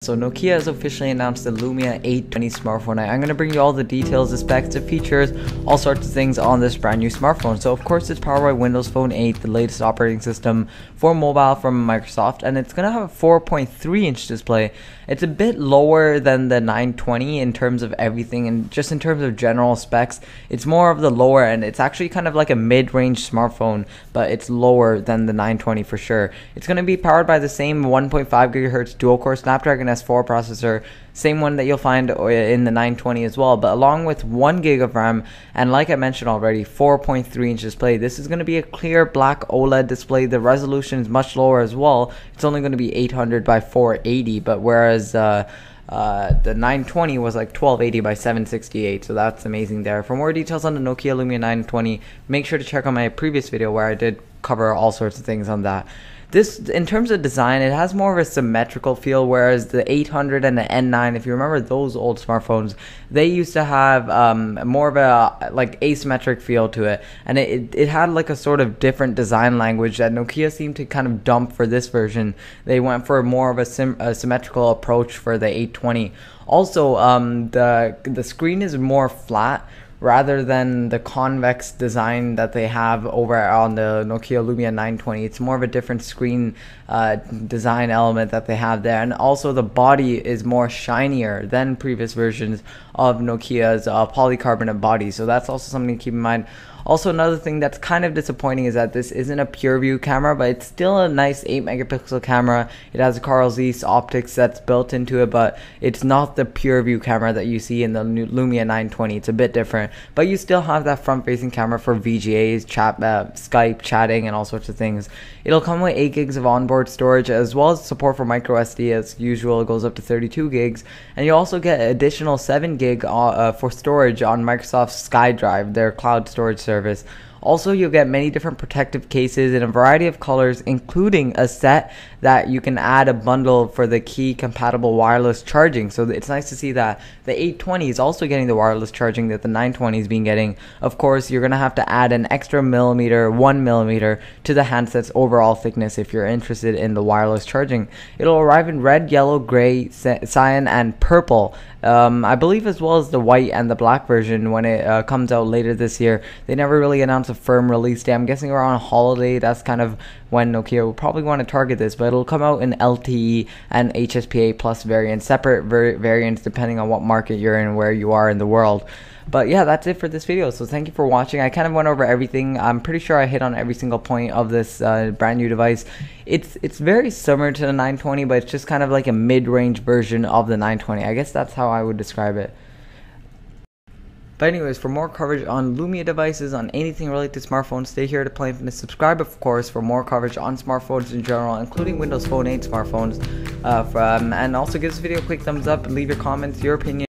So Nokia has officially announced the Lumia 820 smartphone. I'm going to bring you all the details, the specs, the features, all sorts of things on this brand new smartphone. So of course it's powered by Windows Phone 8, the latest operating system for mobile from Microsoft, and it's going to have a 4.3-inch display. It's a bit lower than the 920 in terms of everything, and just in terms of general specs, it's more of the lower end. It's actually kind of like a mid-range smartphone, but it's lower than the 920 for sure. It's going to be powered by the same 1.5 GHz dual-core Snapdragon S4 processor, same one that you'll find in the 920 as well, but along with 1 GB of RAM, and like I mentioned already, 4.3-inch display. This is going to be a clear black OLED display. The resolution is much lower as well. It's only going to be 800 by 480, but whereas the 920 was like 1280 by 768, so that's amazing there. For more details on the Nokia Lumia 920, make sure to check out my previous video where I did cover all sorts of things on that. This, in terms of design, it has more of a symmetrical feel, whereas the 800 and the N9, if you remember those old smartphones, they used to have more of a like asymmetric feel to it, and it had like a sort of different design language that Nokia seemed to kind of dump for this version. They went for more of a symmetrical approach for the 820. Also, the screen is more flat rather than the convex design that they have over on the Nokia Lumia 920. It's more of a different screen design element that they have there, and also the body is more shinier than previous versions of Nokia's polycarbonate body, so that's also something to keep in mind. Also, another thing that's kind of disappointing is that this isn't a pure view camera, but it's still a nice 8 megapixel camera. It has a Carl Zeiss optics that's built into it, but it's not the pure view camera that you see in the new Lumia 920. It's a bit different, but you still have that front facing camera for VGAs, Skype, chatting, and all sorts of things. It'll come with 8 gigs of onboard storage, as well as support for micro SD. As usual, it goes up to 32 gigs, and you also get additional 7 gig for storage on Microsoft's SkyDrive, their cloud storage service. Also, you'll get many different protective cases in a variety of colors, including a set that you can add a bundle for the key compatible wireless charging. So it's nice to see that the 820 is also getting the wireless charging that the 920 is being getting. Of course, you're going to have to add an extra 1 millimeter to the handset's overall thickness if you're interested in the wireless charging. It'll arrive in red, yellow, gray, cyan, and purple. I believe, as well as the white and the black version when it comes out later this year. They never really announced a firm release date. I'm guessing around a holiday. That's kind of when Nokia will probably want to target this, but it'll come out in LTE and HSPA plus variants, separate variants depending on what market you're in, where you are in the world. But yeah, that's it for this video, so thank you for watching. I kind of went over everything. I'm pretty sure I hit on every single point of this brand new device. It's very similar to the 920, but it's just kind of like a mid-range version of the 920. I guess that's how I would describe it. But anyways, for more coverage on Lumia devices, on anything related to smartphones, stay here to Play Infinite. Subscribe, of course, for more coverage on smartphones in general, including Windows Phone 8 smartphones. And also give this video a quick thumbs up and leave your comments, your opinion.